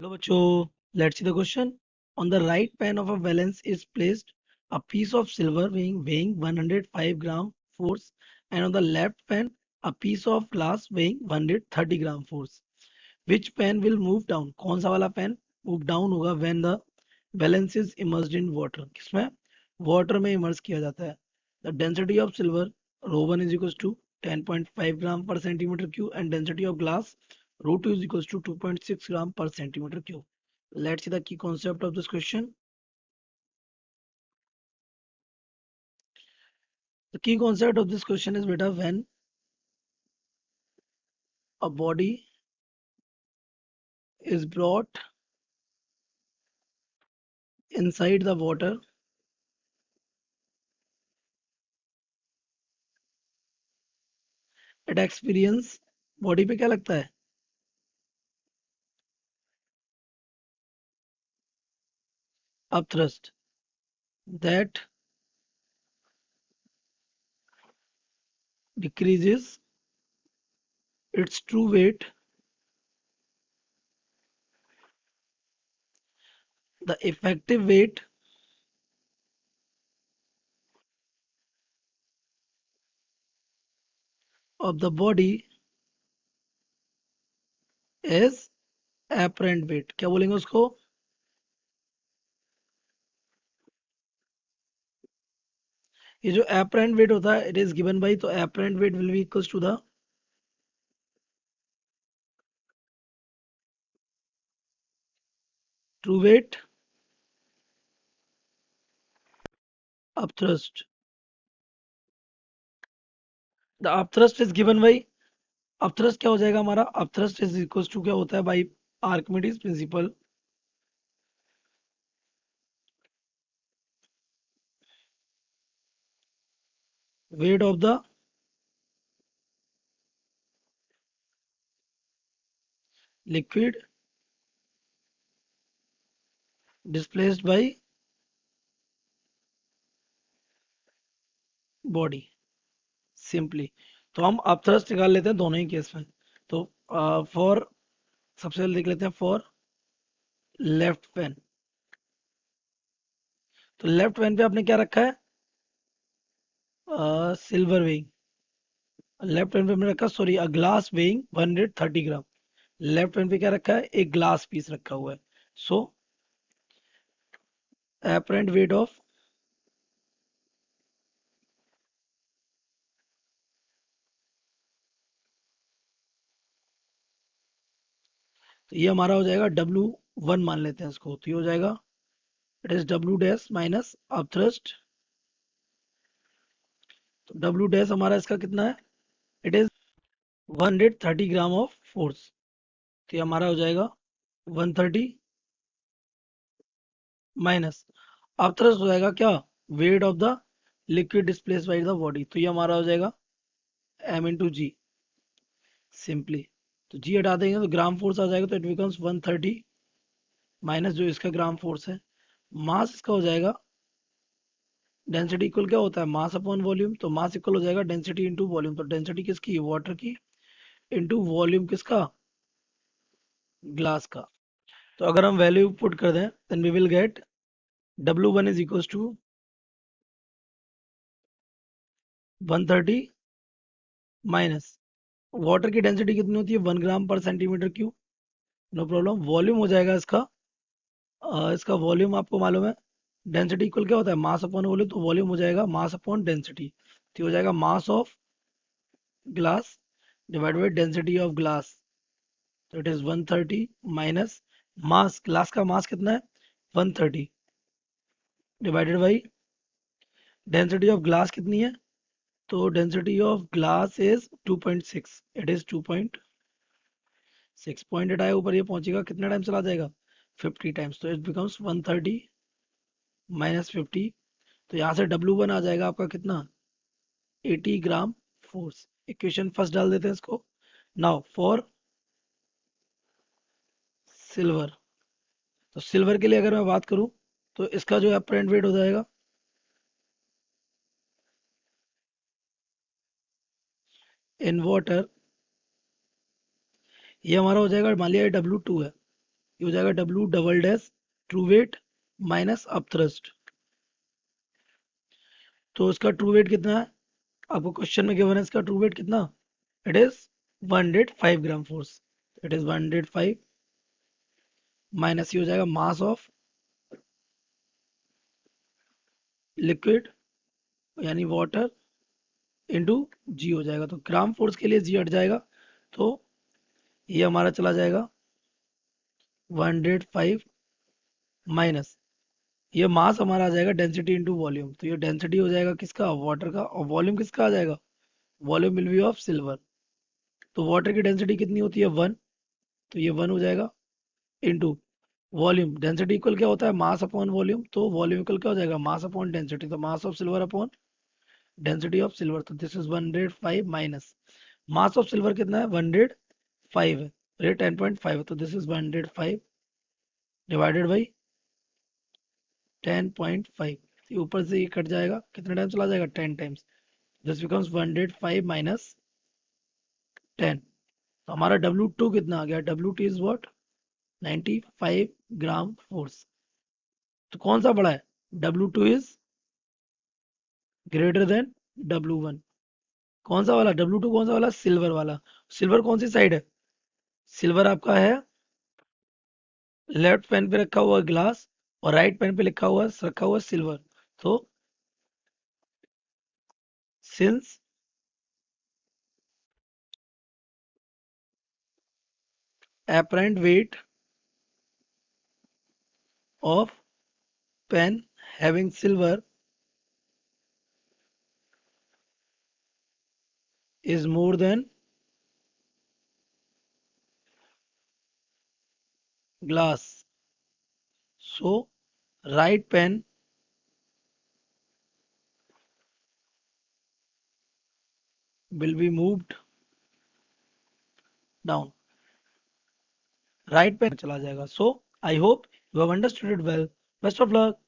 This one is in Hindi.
Hello, bachcho. Let's see the question. On the right pan of a valence is placed a piece of silver weighing 105 gram force, and on the left pan a piece of glass weighing 130 gram force. Which pan will move down? कौन सा वाला pan move down होगा when the valence is immersed in water? किसमें? Water में immerse किया जाता है. The density of silver ρ1 is equals to 10.5 gram per centimeter cube and density of glass ρ2 is equals to 2.6 gram per centimeter cube. Let's see the key concept of this question. The key concept of this question is beta when a body is brought inside the water, it experience body पे क्या लगता है? Upthrust that decreases its true weight. The effective weight of the body is apparent weight. क्या बोलेंगे उसको? ये जो apparent weight होता है, it is given by, तो apparent weight will be equals to the true weight upthrust. The upthrust is given by, upthrust क्या हो जाएगा हमारा? अपथ्रस्ट इज इक्वल्स टू क्या होता है by Archimedes principal, weight of the liquid displaced by body. Simply तो हम अपथ्रस्ट निकाल लेते हैं दोनों ही केस में. तो फॉर सबसे पहले देख लेते हैं फॉर लेफ्ट पेन. तो लेफ्ट पेन पे आपने क्या रखा है? Silver weighing. लेफ्ट पेन पे हमने रखा, सॉरी, ग्लास वेइंग 130 ग्राम. लेफ्ट पेन पे क्या रखा है? एक ग्लास पीस रखा हुआ है. सो एपरेंट वेट ऑफ, तो ये हमारा हो जाएगा W1 मान लेते हैं इसको. तो ये हो जाएगा, it is W dash minus upthrust. तो W डैश हमारा इसका कितना है? It is 130 gram of force. तो ये हमारा हो जाएगा 130 माइनस अपथ्रस्ट हो जाएगा क्या? Weight of the liquid displace by the body. तो ये हमारा हो जाएगा M इंटू जी. सिंपली तो जी हटा देंगे तो ग्राम फोर्स आ जाएगा. तो इट बिकम्स 130 माइनस जो इसका ग्राम फोर्स है. मास इसका हो जाएगा, डेंसिटी इक्वल क्या होता है? Mass upon volume. तो मास इक्वल हो जाएगा डेंसिटी इनटू वॉल्यूम. तो डेंसिटी किसकी? वाटर की. इनटू वॉल्यूम किसका? ग्लास का. तो अगर हम वैल्यू पुट कर दें then we will get W1 is equals to 130 minus water की डेंसिटी कितनी होती है? 1 ग्राम पर centimetre cube. No problem. Volume हो जाएगा इसका, इसका वॉल्यूम आपको मालूम है डेंसिटी इक्वल क्या होता है? Mass upon volume. तो वॉल्यूम हो जाएगा मास अपॉन डेंसिटी. तो हो जाएगा mass of glass divide by density of glass. तो it is 130 minus mass, glass का मास कितना है? 130 divided by density of glass कितनी है? तो density of glass is 2.6. It is 2.6. Point हटाए ऊपर ये पहुंचेगा कितने टाइम चला जाएगा? 50 टाइम्स. तो इट बिकम्स 130 माइनस 50. तो यहाँ से W1 आ जाएगा आपका कितना? 80 ग्राम फोर्स. इक्वेशन फर्स्ट डाल देते हैं इसको. Now for silver. तो सिल्वर के लिए अगर मैं बात करूं तो इसका जो अपरेंट वेट हो जाएगा इन वाटर, ये हमारा हो जाएगा, मान लिया W2 है. ये हो जाएगा W double dash true wait minus upthrust. तो इसका ट्रू वेट कितना है, आपको क्वेश्चन में गिवन है इसका ट्रू वेट कितना, it is 105 gram force. It is 105 minus ये हो जाएगा मास ऑफ लिक्विड यानी वाटर इंटू जी हो जाएगा। तो ग्राम फोर्स के लिए जी हट जाएगा, तो ये हमारा चला जाएगा 105 माइनस ये मास हमारा आ जाएगा डेंसिटी इंटू वॉल्यूम। तो ये डेंसिटी हो जाएगा किसका, वाटर का, और वॉल्यूम किसका आ जाएगा, volume will be of silver. तो वाटर की डेंसिटी कितनी होती है 1, तो ये 1 हो जाएगा इंटू वॉल्यूम। डेंसिटी इक्वल क्या होता है, मास अपॉन वॉल्यूम, तो वॉल्यूम इक्वल क्या हो जाएगा, मास अपॉन डेंसिटी। तो mass of silver upon density of silver. तो this is 105 minus mass of silver कितना है 105 है, ये 10.5 है, तो दिस इज 105 डिवाइडेड बाई 10.5। ऊपर से ये कट जाएगा, कितने टाइम चला जाएगा 10 टाइम्स। This becomes 105 minus 10। तो हमारा W2 कितना आ गया, W2 is what, 95 gram force. तो कौन सा बड़ा है, W2 is greater than W1। कौन सा वाला W2, कौन सा वाला, सिल्वर वाला। सिल्वर कौन सी साइड है, सिल्वर आपका है लेफ्ट पेन पे रखा हुआ ग्लास, और राइट पेन पे रखा हुआ सिल्वर। तो since apparent weight of pen having silver is more than glass, so right pen will be moved down, right pen चला जाएगा। So I hope you have understood it well. Best of luck.